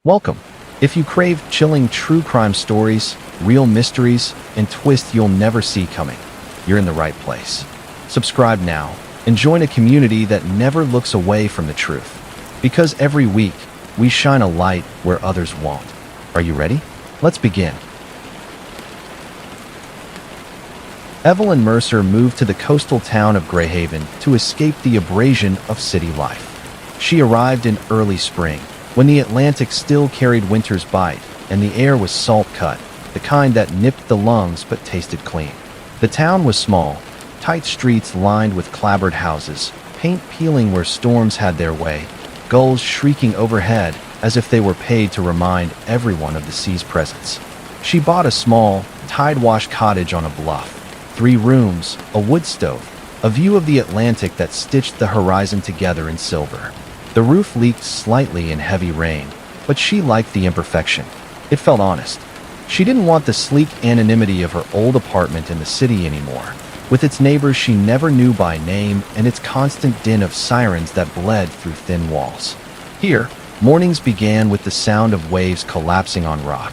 Welcome. If you crave chilling true crime stories, real mysteries, and twists you'll never see coming, you're in the right place. Subscribe now and join a community that never looks away from the truth. Because every week, we shine a light where others won't. Are you ready? Let's begin. Evelyn Mercer moved to the coastal town of Greyhaven to escape the abrasion of city life. She arrived in early spring, when the Atlantic still carried winter's bite, and the air was salt-cut, the kind that nipped the lungs but tasted clean. The town was small, tight streets lined with clapboard houses, paint peeling where storms had their way, gulls shrieking overhead as if they were paid to remind everyone of the sea's presence. She bought a small, tide-washed cottage on a bluff. 3 rooms, a wood stove, a view of the Atlantic that stitched the horizon together in silver. The roof leaked slightly in heavy rain, but she liked the imperfection. It felt honest. She didn't want the sleek anonymity of her old apartment in the city anymore, with its neighbors she never knew by name and its constant din of sirens that bled through thin walls. Here, mornings began with the sound of waves collapsing on rock.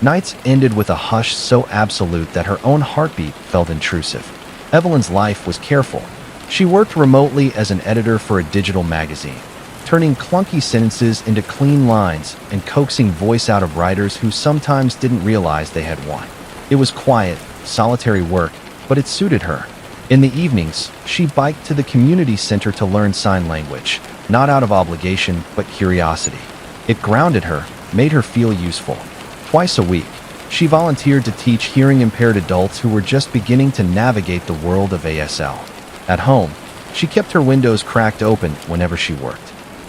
Nights ended with a hush so absolute that her own heartbeat felt intrusive. Evelyn's life was careful. She worked remotely as an editor for a digital magazine, turning clunky sentences into clean lines and coaxing voice out of writers who sometimes didn't realize they had won. It was quiet, solitary work, but it suited her. In the evenings, she biked to the community center to learn sign language, not out of obligation, but curiosity. It grounded her, made her feel useful. Twice a week, she volunteered to teach hearing-impaired adults who were just beginning to navigate the world of ASL. At home, she kept her windows cracked open whenever she worked.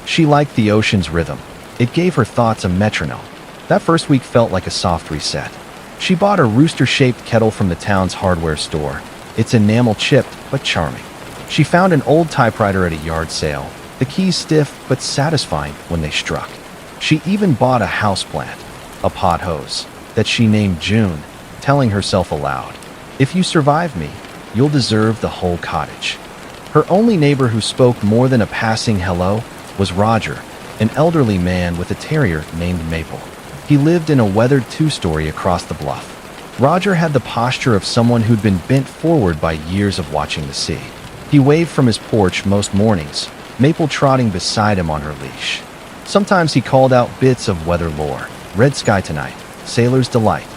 She liked the ocean's rhythm. It gave her thoughts a metronome. That first week felt like a soft reset. She bought a rooster-shaped kettle from the town's hardware store. It's enamel-chipped, but charming. She found an old typewriter at a yard sale, the keys stiff but satisfying when they struck. She even bought a houseplant, a pot hose, that she named June, telling herself aloud, "If you survive me, you'll deserve the whole cottage." Her only neighbor who spoke more than a passing hello was Roger, an elderly man with a terrier named Maple. He lived in a weathered 2-story across the bluff. Roger had the posture of someone who'd been bent forward by years of watching the sea. He waved from his porch most mornings, Maple trotting beside him on her leash. Sometimes he called out bits of weather lore. Red sky tonight, sailor's delight.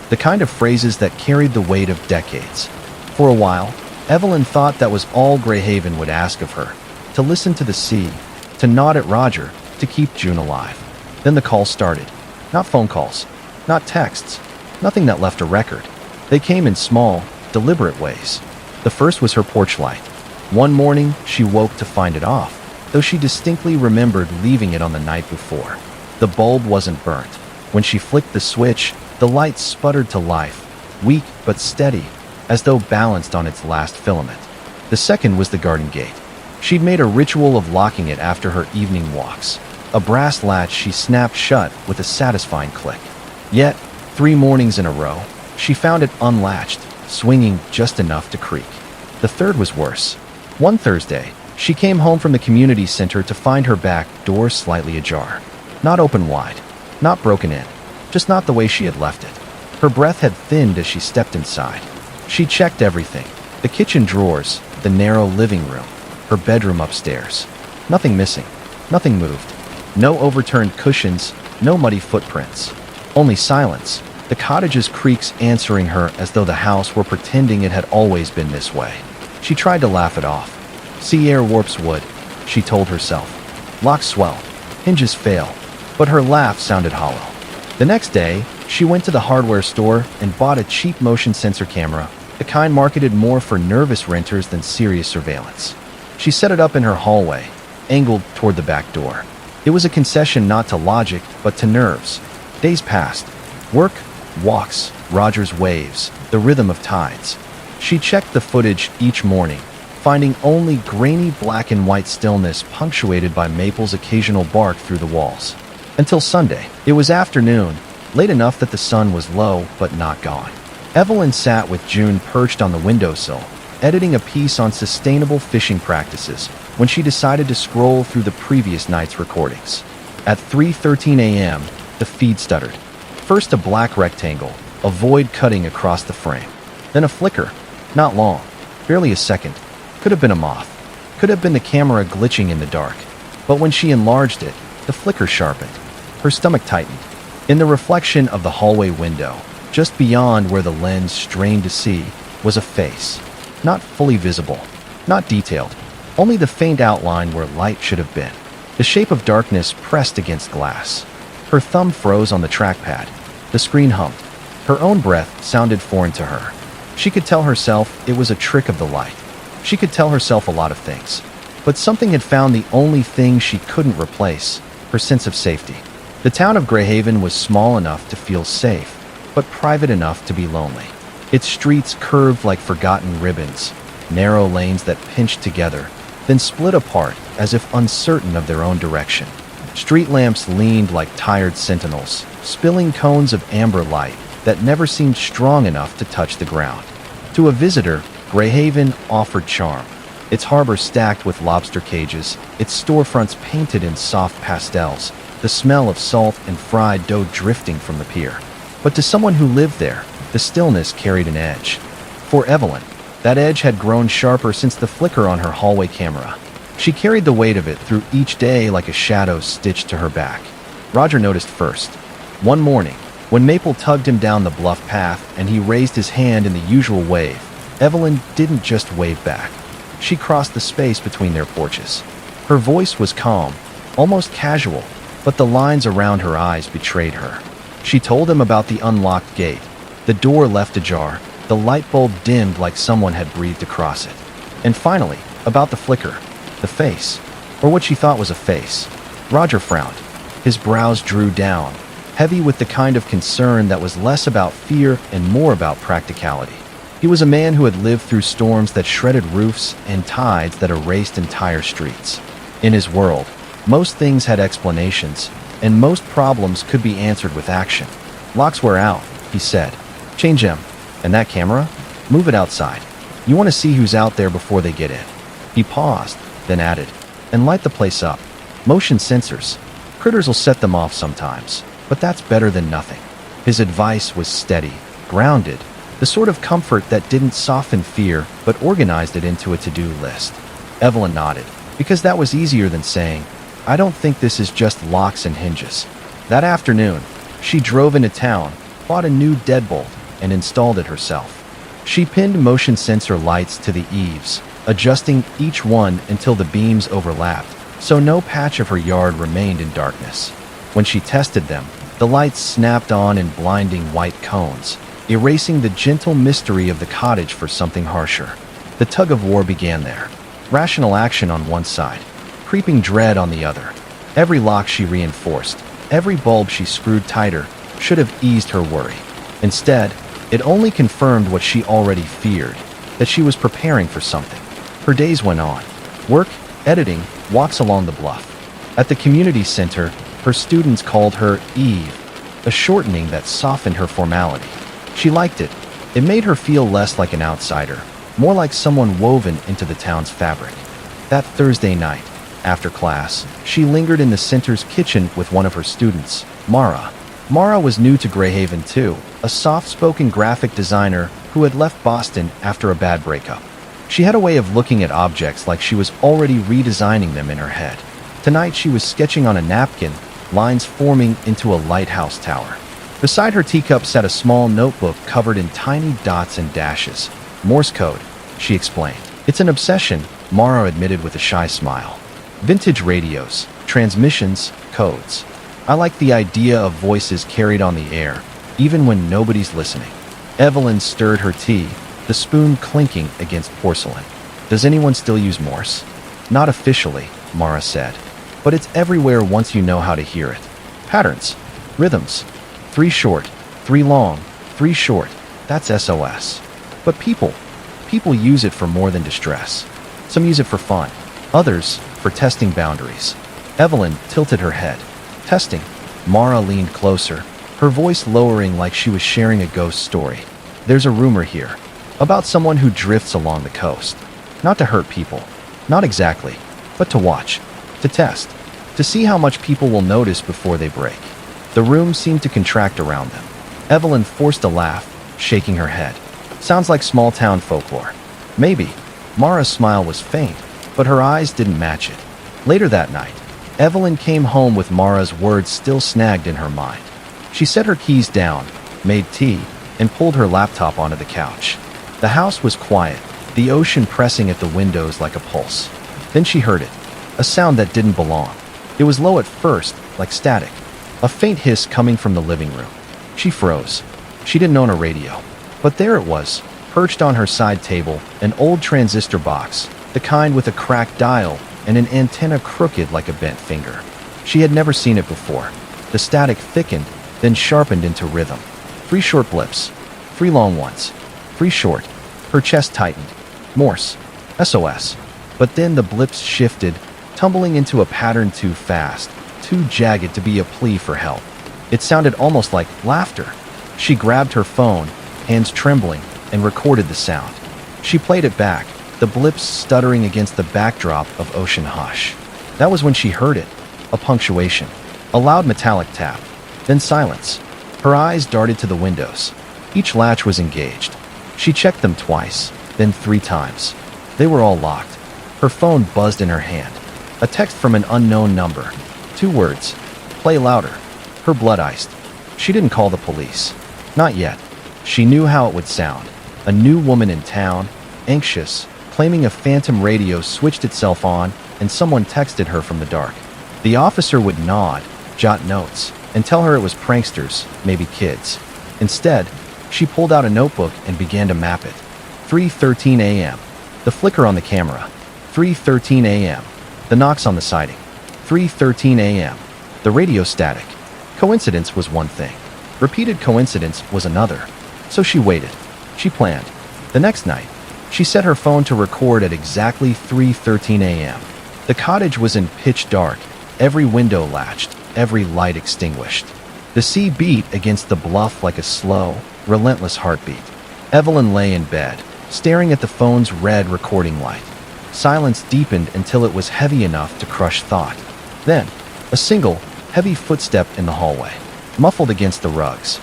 The kind of phrases that carried the weight of decades. For a while, Evelyn thought that was all Greyhaven would ask of her. To listen to the sea, to nod at Roger, to keep June alive. Then the calls started. Not phone calls, not texts, nothing that left a record. They came in small, deliberate ways. The first was her porch light. One morning, she woke to find it off, though she distinctly remembered leaving it on the night before. The bulb wasn't burnt. When she flicked the switch, the light sputtered to life, weak but steady, as though balanced on its last filament. The second was the garden gate. She'd made a ritual of locking it after her evening walks. A brass latch she snapped shut with a satisfying click. Yet, 3 mornings in a row, she found it unlatched, swinging just enough to creak. The third was worse. One Thursday, she came home from the community center to find her back door slightly ajar. Not open wide. Not broken in, just not the way she had left it. Her breath had thinned as she stepped inside. She checked everything, the kitchen drawers, the narrow living room, her bedroom upstairs. Nothing missing, nothing moved. No overturned cushions, no muddy footprints. Only silence, the cottage's creaks answering her as though the house were pretending it had always been this way. She tried to laugh it off. Sea air warps wood, she told herself. Locks swell, hinges fail. But her laugh sounded hollow. The next day, she went to the hardware store and bought a cheap motion sensor camera, the kind marketed more for nervous renters than serious surveillance. She set it up in her hallway, angled toward the back door. It was a concession not to logic, but to nerves. Days passed. Work, walks, Roger's waves, the rhythm of tides. She checked the footage each morning, finding only grainy black and white stillness punctuated by Maple's occasional bark through the walls. Until Sunday. It was afternoon, late enough that the sun was low but not gone. Evelyn sat with June perched on the windowsill, editing a piece on sustainable fishing practices, when she decided to scroll through the previous night's recordings. At 3:13 a.m., The feed stuttered. First a black rectangle, a void cutting across the frame. Then a flicker. Not long. Barely a second. Could have been a moth. Could have been the camera glitching in the dark. But when she enlarged it, the flicker sharpened. Her stomach tightened. In the reflection of the hallway window, just beyond where the lens strained to see, was a face. Not fully visible. Not detailed. Only the faint outline where light should have been. The shape of darkness pressed against glass. Her thumb froze on the trackpad. The screen hummed. Her own breath sounded foreign to her. She could tell herself it was a trick of the light. She could tell herself a lot of things. But something had found the only thing she couldn't replace, her sense of safety. The town of Greyhaven was small enough to feel safe, but private enough to be lonely. Its streets curved like forgotten ribbons, narrow lanes that pinched together, then split apart as if uncertain of their own direction. Street lamps leaned like tired sentinels, spilling cones of amber light that never seemed strong enough to touch the ground. To a visitor, Greyhaven offered charm. Its harbor stacked with lobster cages, its storefronts painted in soft pastels, the smell of salt and fried dough drifting from the pier. But to someone who lived there, the stillness carried an edge. For Evelyn, that edge had grown sharper since the flicker on her hallway camera. She carried the weight of it through each day like a shadow stitched to her back. Roger noticed first. One morning, when Maple tugged him down the bluff path and he raised his hand in the usual wave, Evelyn didn't just wave back. She crossed the space between their porches. Her voice was calm, almost casual, but the lines around her eyes betrayed her. She told him about the unlocked gate. The door left ajar, the light bulb dimmed like someone had breathed across it. And finally, about the flicker, the face, or what she thought was a face. Roger frowned. His brows drew down, heavy with the kind of concern that was less about fear and more about practicality. He was a man who had lived through storms that shredded roofs and tides that erased entire streets. In his world, most things had explanations, and most problems could be answered with action. Locks were out, he said. Change them. And that camera? Move it outside. You want to see who's out there before they get in. He paused, then added, and light the place up. Motion sensors. Critters will set them off sometimes, but that's better than nothing. His advice was steady, grounded, the sort of comfort that didn't soften fear but organized it into a to-do list. Evelyn nodded, because that was easier than saying, I don't think this is just locks and hinges. That afternoon, she drove into town, bought a new deadbolt, and installed it herself. She pinned motion sensor lights to the eaves, adjusting each one until the beams overlapped, so no patch of her yard remained in darkness. When she tested them, the lights snapped on in blinding white cones, erasing the gentle mystery of the cottage for something harsher. The tug-of-war began there. Rational action on one side, creeping dread on the other. Every lock she reinforced, every bulb she screwed tighter, should have eased her worry. Instead, it only confirmed what she already feared, that she was preparing for something. Her days went on. Work, editing, walks along the bluff. At the community center, her students called her Eve, a shortening that softened her formality. She liked it. It made her feel less like an outsider, more like someone woven into the town's fabric. That Thursday night, after class, she lingered in the center's kitchen with one of her students, Mara. Mara was new to Greyhaven too, a soft-spoken graphic designer who had left Boston after a bad breakup. She had a way of looking at objects like she was already redesigning them in her head. Tonight she was sketching on a napkin, lines forming into a lighthouse tower. Beside her teacup sat a small notebook covered in tiny dots and dashes. Morse code, she explained. It's an obsession, Mara admitted with a shy smile. Vintage radios, transmissions, codes. I like the idea of voices carried on the air, even when nobody's listening. Evelyn stirred her tea, the spoon clinking against porcelain. Does anyone still use Morse? Not officially, Mara said. But it's everywhere once you know how to hear it. Patterns, rhythms. 3 short, 3 long, 3 short. That's SOS. But people use it for more than distress. Some use it for fun. Others, for testing boundaries. Evelyn tilted her head. Testing. Mara leaned closer, her voice lowering like she was sharing a ghost story. There's a rumor here, about someone who drifts along the coast. Not to hurt people. Not exactly. But to watch. To test. To see how much people will notice before they break. The room seemed to contract around them. Evelyn forced a laugh, shaking her head. Sounds like small-town folklore. Maybe. Mara's smile was faint, but her eyes didn't match it. Later that night, Evelyn came home with Mara's words still snagged in her mind. She set her keys down, made tea, and pulled her laptop onto the couch. The house was quiet, the ocean pressing at the windows like a pulse. Then she heard it, a sound that didn't belong. It was low at first, like static, a faint hiss coming from the living room. She froze. She didn't own a radio. But there it was, perched on her side table, an old transistor box, the kind with a cracked dial and an antenna crooked like a bent finger. She had never seen it before. The static thickened, then sharpened into rhythm. 3 short blips, 3 long ones, 3 short. Her chest tightened. Morse. SOS. But then the blips shifted, tumbling into a pattern too fast, too jagged to be a plea for help. It sounded almost like laughter. She grabbed her phone, hands trembling, and recorded the sound. She played it back, the blips stuttering against the backdrop of ocean hush. That was when she heard it, a punctuation, a loud metallic tap, then silence. Her eyes darted to the windows. Each latch was engaged. She checked them twice, then 3 times. They were all locked. Her phone buzzed in her hand. A text from an unknown number. 2 words. Play louder. Her blood iced. She didn't call the police. Not yet. She knew how it would sound. A new woman in town, anxious, claiming a phantom radio switched itself on, and someone texted her from the dark. The officer would nod, jot notes, and tell her it was pranksters, maybe kids. Instead, she pulled out a notebook and began to map it. 3:13 a.m. The flicker on the camera. 3:13 a.m. The knocks on the siding. 3:13 a.m. The radio static. Coincidence was one thing. Repeated coincidence was another. So she waited. She planned. The next night, she set her phone to record at exactly 3:13 a.m. The cottage was in pitch dark, every window latched, every light extinguished. The sea beat against the bluff like a slow, relentless heartbeat. Evelyn lay in bed, staring at the phone's red recording light. Silence deepened until it was heavy enough to crush thought. Then, a single, heavy footstep in the hallway, muffled against the rugs,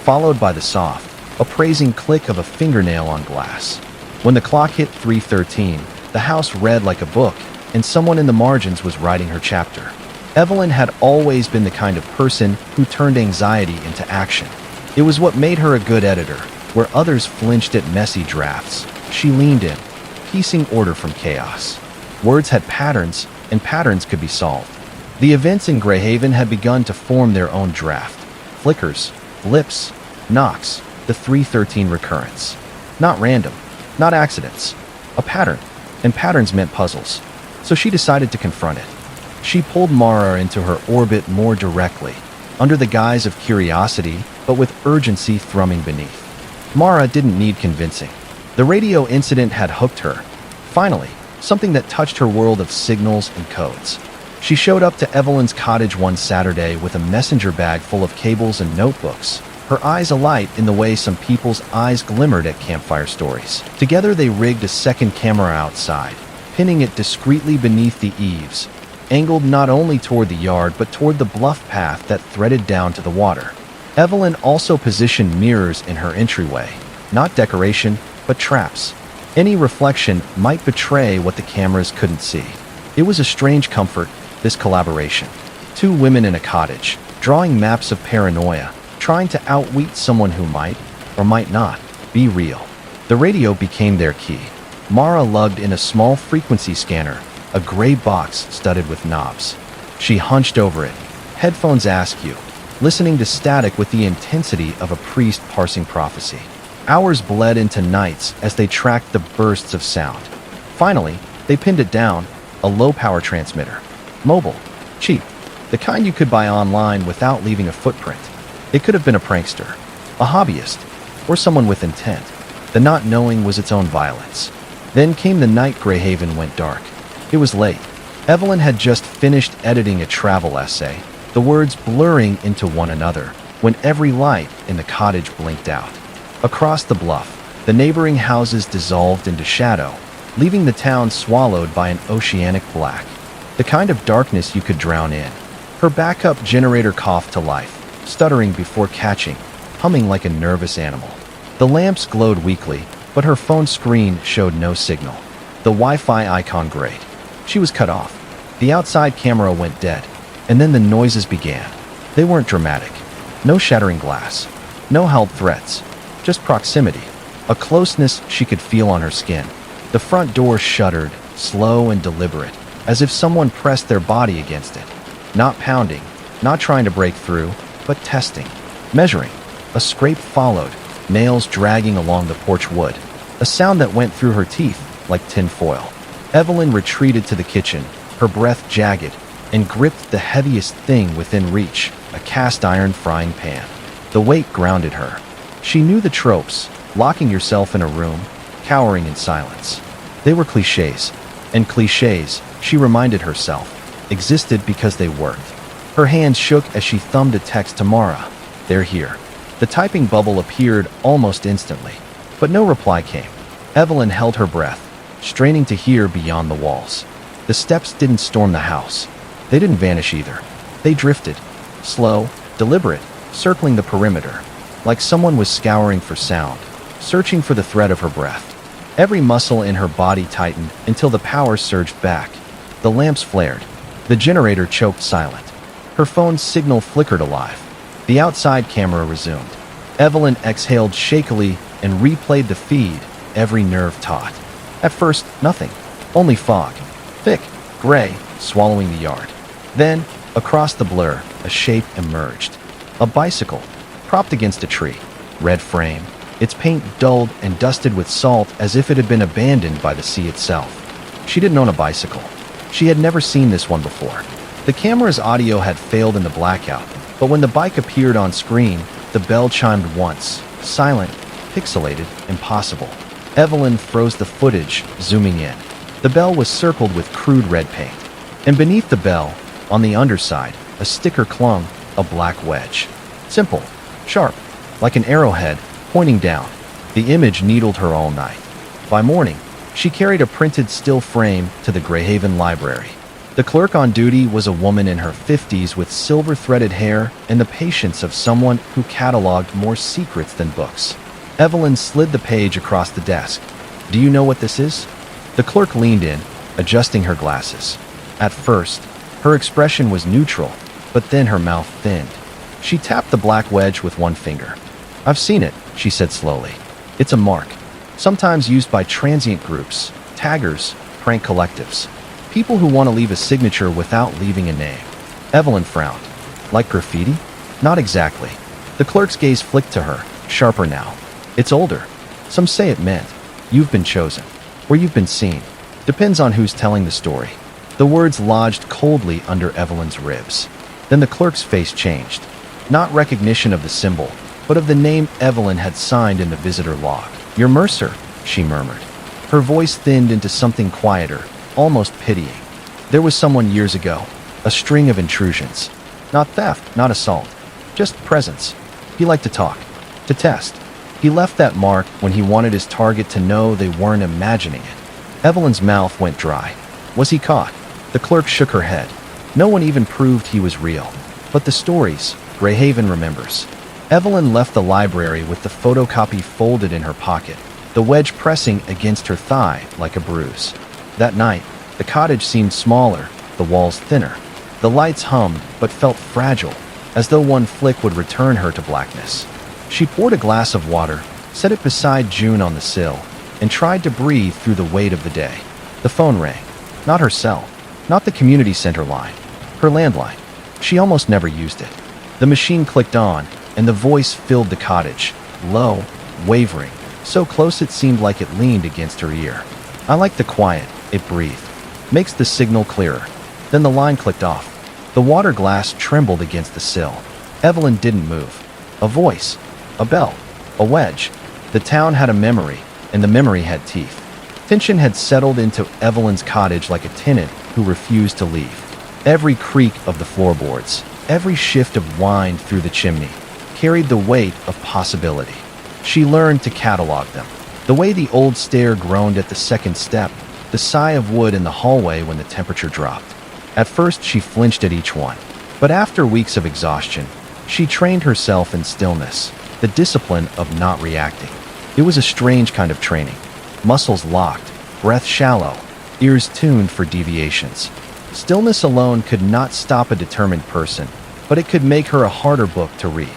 followed by the soft, appraising click of a fingernail on glass. When the clock hit 3:13, the house read like a book, and someone in the margins was writing her chapter. Evelyn had always been the kind of person who turned anxiety into action. It was what made her a good editor. Where others flinched at messy drafts, she leaned in, piecing order from chaos. Words had patterns, and patterns could be solved. The events in Greyhaven had begun to form their own draft. Flickers, blips, knocks, the 3:13 recurrence. Not random, not accidents. A pattern, and patterns meant puzzles. So she decided to confront it. She pulled Mara into her orbit more directly, under the guise of curiosity, but with urgency thrumming beneath. Mara didn't need convincing. The radio incident had hooked her. Finally, something that touched her world of signals and codes. She showed up to Evelyn's cottage one Saturday with a messenger bag full of cables and notebooks, her eyes alight in the way some people's eyes glimmered at campfire stories. Together they rigged a second camera outside, pinning it discreetly beneath the eaves, angled not only toward the yard but toward the bluff path that threaded down to the water. Evelyn also positioned mirrors in her entryway, not decoration, but traps. Any reflection might betray what the cameras couldn't see. It was a strange comfort, this collaboration. 2 women in a cottage, drawing maps of paranoia, trying to outwit someone who might, or might not, be real. The radio became their key. Mara lugged in a small frequency scanner, a gray box studded with knobs. She hunched over it, headphones askew, listening to static with the intensity of a priest parsing prophecy. Hours bled into nights as they tracked the bursts of sound. Finally, they pinned it down, a low-power transmitter. Mobile, cheap, the kind you could buy online without leaving a footprint. It could have been a prankster, a hobbyist, or someone with intent. The not knowing was its own violence. Then came the night Greyhaven went dark. It was late. Evelyn had just finished editing a travel essay, the words blurring into one another, when every light in the cottage blinked out. Across the bluff, the neighboring houses dissolved into shadow, leaving the town swallowed by an oceanic black, the kind of darkness you could drown in. Her backup generator coughed to life, stuttering before catching, humming like a nervous animal. The lamps glowed weakly, but her phone screen showed no signal. The Wi-Fi icon grayed. She was cut off. The outside camera went dead, and then the noises began. They weren't dramatic. No shattering glass. No held threats. Just proximity. A closeness she could feel on her skin. The front door shuddered, slow and deliberate, as if someone pressed their body against it. Not pounding, not trying to break through, but testing, measuring. A scrape followed, nails dragging along the porch wood. A sound that went through her teeth like tin foil. Evelyn retreated to the kitchen, her breath jagged, and gripped the heaviest thing within reach, a cast-iron frying pan. The weight grounded her. She knew the tropes, locking yourself in a room, cowering in silence. They were clichés, and clichés, she reminded herself, existed because they worked. Her hands shook as she thumbed a text to Mara. They're here. The typing bubble appeared almost instantly, but no reply came. Evelyn held her breath, straining to hear beyond the walls. The steps didn't storm the house. They didn't vanish either. They drifted, slow, deliberate, circling the perimeter, like someone was scouring for sound, searching for the thread of her breath. Every muscle in her body tightened until the power surged back. The lamps flared. The generator choked silent. Her phone's signal flickered alive. The outside camera resumed. Evelyn exhaled shakily and replayed the feed, every nerve taut. At first, nothing. Only fog. Thick, gray, swallowing the yard. Then, across the blur, a shape emerged. A bicycle, propped against a tree. Red frame, its paint dulled and dusted with salt as if it had been abandoned by the sea itself. She didn't own a bicycle. She had never seen this one before. The camera's audio had failed in the blackout, but when the bike appeared on screen, the bell chimed once, silent, pixelated, impossible. Evelyn froze the footage, zooming in. The bell was circled with crude red paint. And beneath the bell, on the underside, a sticker clung, a black wedge. Simple, sharp, like an arrowhead, pointing down. The image needled her all night. By morning, she carried a printed still frame to the Greyhaven Library. The clerk on duty was a woman in her 50s with silver-threaded hair and the patience of someone who cataloged more secrets than books. Evelyn slid the page across the desk. "Do you know what this is?" The clerk leaned in, adjusting her glasses. At first, her expression was neutral, but then her mouth thinned. She tapped the black wedge with one finger. "I've seen it," she said slowly. "It's a mark, sometimes used by transient groups, taggers, prank collectives. People who want to leave a signature without leaving a name." Evelyn frowned. "Like graffiti?" "Not exactly." The clerk's gaze flicked to her, sharper now. "It's older. Some say it meant, you've been chosen, or you've been seen. Depends on who's telling the story." The words lodged coldly under Evelyn's ribs. Then the clerk's face changed. Not recognition of the symbol, but of the name Evelyn had signed in the visitor log. "You're Mercer," she murmured. Her voice thinned into something quieter, almost pitying. "There was someone years ago, a string of intrusions. Not theft, not assault, just presence. He liked to talk, to test. He left that mark when he wanted his target to know they weren't imagining it." Evelyn's mouth went dry. "Was he caught?" The clerk shook her head. "No one even proved he was real. But the stories, Greyhaven remembers." Evelyn left the library with the photocopy folded in her pocket, the wedge pressing against her thigh like a bruise. That night, the cottage seemed smaller, the walls thinner. The lights hummed but felt fragile, as though one flick would return her to blackness. She poured a glass of water, set it beside June on the sill, and tried to breathe through the weight of the day. The phone rang. Not her cell, not the community center line, her landline. She almost never used it. The machine clicked on, and the voice filled the cottage, low, wavering, so close it seemed like it leaned against her ear. "I like the quiet," it breathed. "Makes the signal clearer." Then the line clicked off. The water glass trembled against the sill. Evelyn didn't move. A voice, a bell, a wedge. The town had a memory, and the memory had teeth. Tension had settled into Evelyn's cottage like a tenant who refused to leave. Every creak of the floorboards, every shift of wind through the chimney, carried the weight of possibility. She learned to catalog them. The way the old stair groaned at the second step, the sigh of wood in the hallway when the temperature dropped. At first she flinched at each one, but after weeks of exhaustion, She trained herself in stillness, the discipline of not reacting. It was a strange kind of training. Muscles locked, breath shallow, ears tuned for deviations. Stillness alone could not stop a determined person, but it could make her a harder book to read.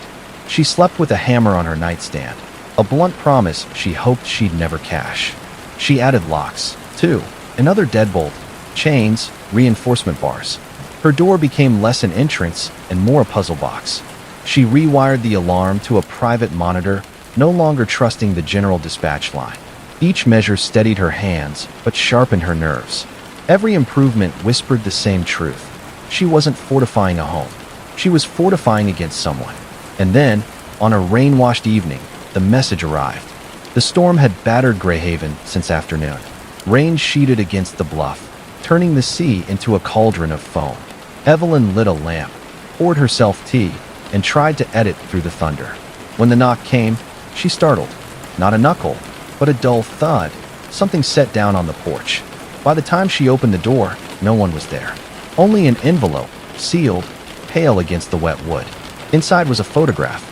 She slept with a hammer on her nightstand, a blunt promise she hoped she'd never cash. She added locks, too, another deadbolt, chains, reinforcement bars. Her door became less an entrance and more a puzzle box. She rewired the alarm to a private monitor, no longer trusting the general dispatch line. Each measure steadied her hands, but sharpened her nerves. Every improvement whispered the same truth. She wasn't fortifying a home. She was fortifying against someone. And then, on a rain-washed evening, the message arrived. The storm had battered Greyhaven since afternoon. Rain sheeted against the bluff, turning the sea into a cauldron of foam. Evelyn lit a lamp, poured herself tea, and tried to edit through the thunder. When the knock came, she startled. Not a knuckle, but a dull thud. Something set down on the porch. By the time she opened the door, no one was there. Only an envelope, sealed, pale against the wet wood. Inside was a photograph.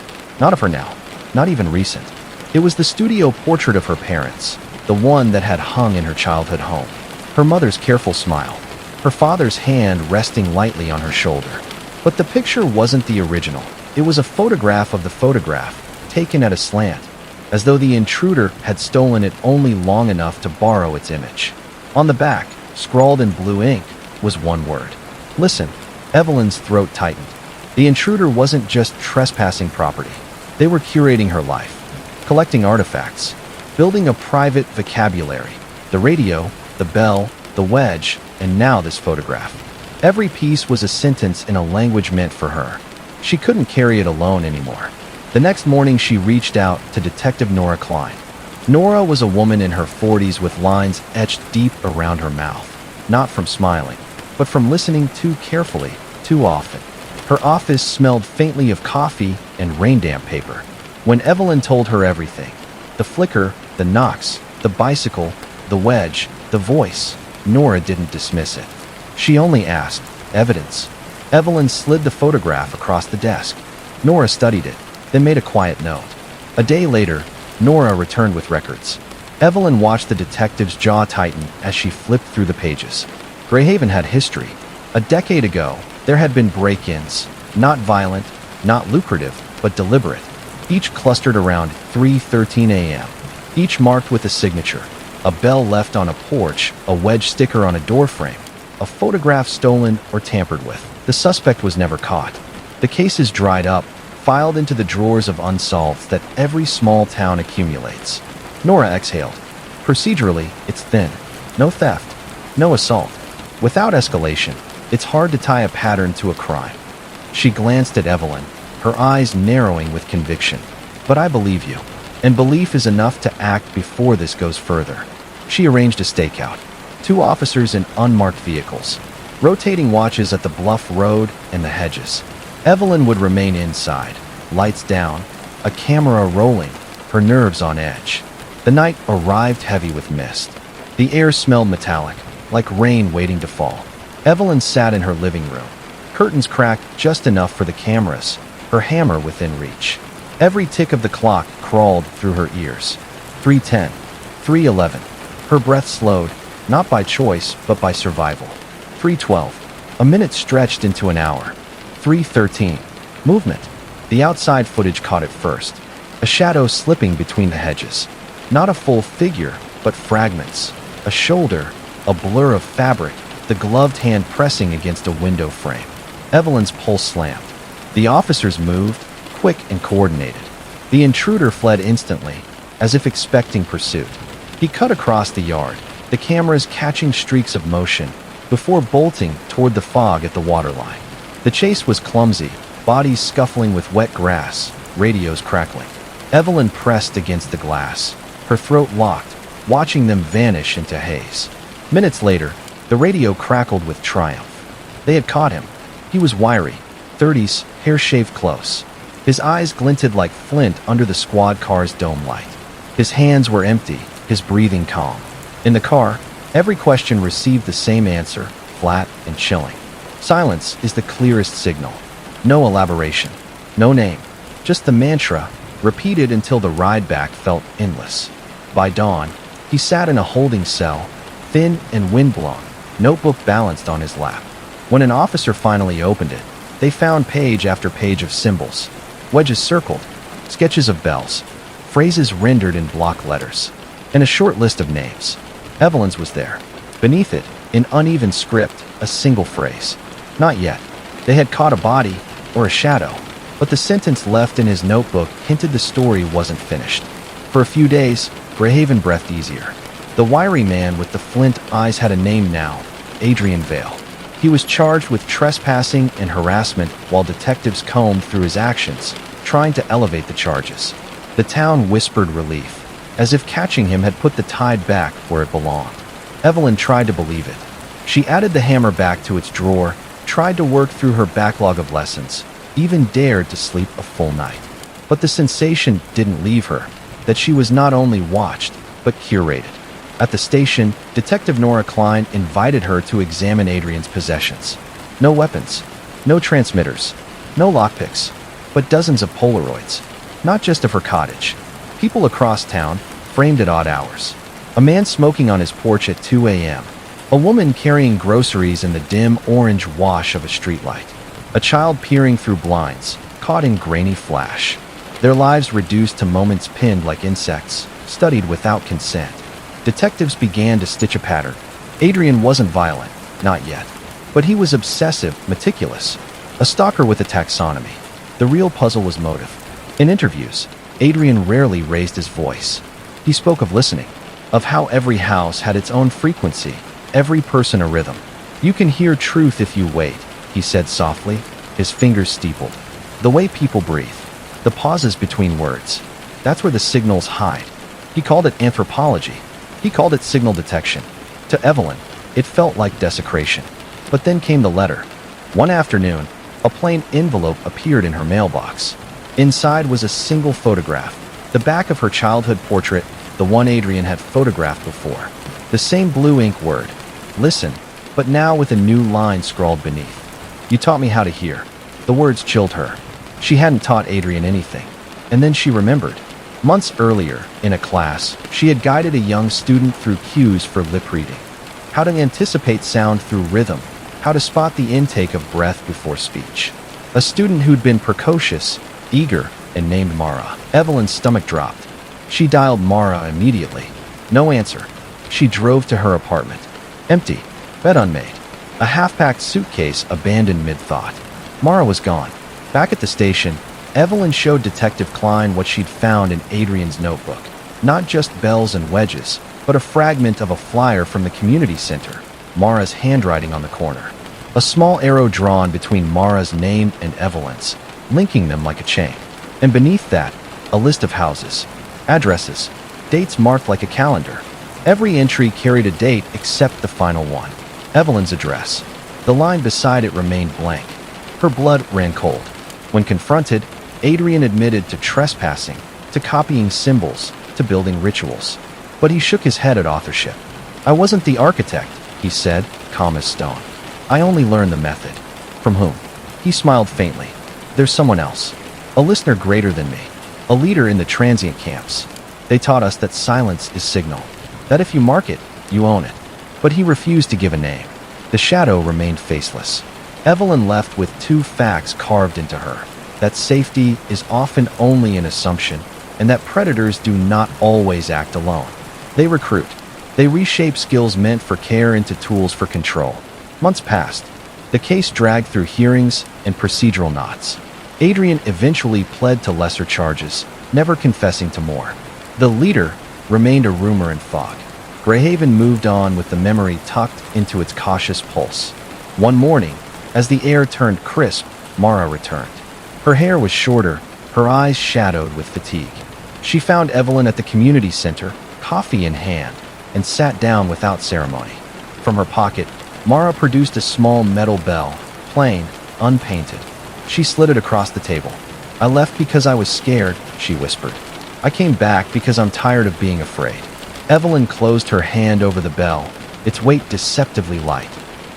Not of her now, not even recent. It was the studio portrait of her parents, the one that had hung in her childhood home. Her mother's careful smile, her father's hand resting lightly on her shoulder. But the picture wasn't the original. It was a photograph of the photograph, taken at a slant, as though the intruder had stolen it only long enough to borrow its image. On the back, scrawled in blue ink, was one word. Listen. Evelyn's throat tightened. The intruder wasn't just trespassing property. They were curating her life, collecting artifacts, building a private vocabulary. The radio, the bell, the wedge, and now this photograph. Every piece was a sentence in a language meant for her. She couldn't carry it alone anymore. The next morning she reached out to Detective Nora Klein. Nora was a woman in her 40s with lines etched deep around her mouth, not from smiling, but from listening too carefully, too often. Her office smelled faintly of coffee and rain damp paper. When Evelyn told her everything, the flicker, the knocks, the bicycle, the wedge, the voice, Nora didn't dismiss it. She only asked, evidence. Evelyn slid the photograph across the desk. Nora studied it, then made a quiet note. A day later, Nora returned with records. Evelyn watched the detective's jaw tighten as she flipped through the pages. Greyhaven had history. A decade ago, there had been break-ins, not violent, not lucrative, but deliberate. Each clustered around 3:13 a.m., each marked with a signature, a bell left on a porch, a wedge sticker on a doorframe, a photograph stolen or tampered with. The suspect was never caught. The cases dried up, filed into the drawers of unsolved that every small town accumulates. Nora exhaled. Procedurally, it's thin. No theft, no assault. Without escalation, it's hard to tie a pattern to a crime. She glanced at Evelyn, her eyes narrowing with conviction. But I believe you, and belief is enough to act before this goes further. She arranged a stakeout. 2 officers in unmarked vehicles, rotating watches at the bluff road and the hedges. Evelyn would remain inside, lights down, a camera rolling, her nerves on edge. The night arrived heavy with mist. The air smelled metallic, like rain waiting to fall. Evelyn sat in her living room, curtains cracked just enough for the cameras, her hammer within reach. Every tick of the clock crawled through her ears. 3:10, 3:11. Her breath slowed, not by choice, but by survival. 3:12. A minute stretched into an hour. 3:13. Movement. The outside footage caught it first. A shadow slipping between the hedges. Not a full figure, but fragments. A shoulder, a blur of fabric, the gloved hand pressing against a window frame. Evelyn's pulse slammed. The officers moved, quick and coordinated. The intruder fled instantly, as if expecting pursuit. He cut across the yard, the cameras catching streaks of motion, before bolting toward the fog at the waterline. The chase was clumsy, bodies scuffling with wet grass, radios crackling. Evelyn pressed against the glass, her throat locked, watching them vanish into haze. Minutes later, the radio crackled with triumph. They had caught him. He was wiry, 30s, hair shaved close. His eyes glinted like flint under the squad car's dome light. His hands were empty, his breathing calm. In the car, every question received the same answer, flat and chilling. Silence is the clearest signal. No elaboration. No name, just the mantra, repeated until the ride back felt endless. By dawn, he sat in a holding cell, thin and windblown, notebook balanced on his lap. When an officer finally opened it, they found page after page of symbols, wedges circled, sketches of bells, phrases rendered in block letters, and a short list of names. Evelyn's was there. Beneath it, in uneven script, a single phrase. Not yet. They had caught a body, or a shadow, but the sentence left in his notebook hinted the story wasn't finished. For a few days, Greyhaven breathed easier. The wiry man with the flint eyes had a name now, Adrian Vale. He was charged with trespassing and harassment while detectives combed through his actions, trying to elevate the charges. The town whispered relief, as if catching him had put the tide back where it belonged. Evelyn tried to believe it. She added the hammer back to its drawer, tried to work through her backlog of lessons, even dared to sleep a full night. But the sensation didn't leave her, that she was not only watched, but curated. At the station, Detective Nora Klein invited her to examine Adrian's possessions. No weapons, no transmitters, no lockpicks, but dozens of Polaroids. Not just of her cottage. People across town, framed at odd hours. A man smoking on his porch at 2 a.m. A woman carrying groceries in the dim orange wash of a streetlight. A child peering through blinds, caught in grainy flash. Their lives reduced to moments pinned like insects, studied without consent. Detectives began to stitch a pattern. Adrian wasn't violent, not yet. But he was obsessive, meticulous. A stalker with a taxonomy. The real puzzle was motive. In interviews, Adrian rarely raised his voice. He spoke of listening, of how every house had its own frequency, every person a rhythm. You can hear truth if you wait, he said softly, his fingers steepled. The way people breathe, the pauses between words, that's where the signals hide. He called it anthropology. He called it signal detection. To Evelyn, it felt like desecration. But then came the letter. One afternoon, a plain envelope appeared in her mailbox. Inside was a single photograph, the back of her childhood portrait, the one Adrian had photographed before. The same blue ink word, listen, but now with a new line scrawled beneath. You taught me how to hear. The words chilled her. She hadn't taught Adrian anything. And then she remembered. Months earlier, in a class, she had guided a young student through cues for lip reading. How to anticipate sound through rhythm. How to spot the intake of breath before speech. A student who'd been precocious, eager, and named Mara. Evelyn's stomach dropped. She dialed Mara immediately. No answer. She drove to her apartment. Empty. Bed unmade. A half-packed suitcase abandoned mid-thought. Mara was gone. Back at the station, Evelyn showed Detective Klein what she'd found in Adrian's notebook. Not just bells and wedges, but a fragment of a flyer from the community center, Mara's handwriting on the corner. A small arrow drawn between Mara's name and Evelyn's, linking them like a chain. And beneath that, a list of houses, addresses, dates marked like a calendar. Every entry carried a date except the final one, Evelyn's address. The line beside it remained blank. Her blood ran cold. When confronted, Adrian admitted to trespassing, to copying symbols, to building rituals. But he shook his head at authorship. I wasn't the architect, he said, calm as stone. I only learned the method. From whom? He smiled faintly. There's someone else. A listener greater than me. A leader in the transient camps. They taught us that silence is signal. That if you mark it, you own it. But he refused to give a name. The shadow remained faceless. Evelyn left with two facts carved into her. That safety is often only an assumption, and that predators do not always act alone. They recruit. They reshape skills meant for care into tools for control. Months passed. The case dragged through hearings and procedural knots. Adrian eventually pled to lesser charges, never confessing to more. The leader remained a rumor in fog. Greyhaven moved on with the memory tucked into its cautious pulse. One morning, as the air turned crisp, Mara returned. Her hair was shorter, her eyes shadowed with fatigue. She found Evelyn at the community center, coffee in hand, and sat down without ceremony. From her pocket, Mara produced a small metal bell, plain, unpainted. She slid it across the table. I left because I was scared, she whispered. I came back because I'm tired of being afraid. Evelyn closed her hand over the bell, its weight deceptively light.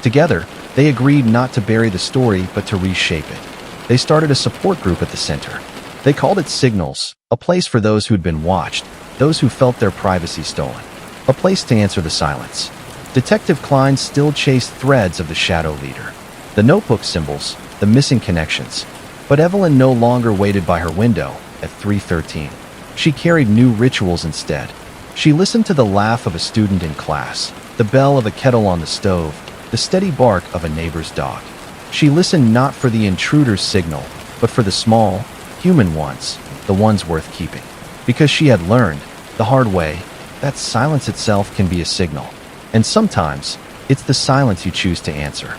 Together, they agreed not to bury the story but to reshape it. They started a support group at the center. They called it Signals, a place for those who'd been watched, those who felt their privacy stolen. A place to answer the silence. Detective Klein still chased threads of the shadow leader. The notebook symbols, the missing connections. But Evelyn no longer waited by her window at 3:13. She carried new rituals instead. She listened to the laugh of a student in class, the bell of a kettle on the stove, the steady bark of a neighbor's dog. She listened not for the intruder's signal, but for the small, human ones, the ones worth keeping. Because she had learned, the hard way, that silence itself can be a signal. And sometimes, it's the silence you choose to answer.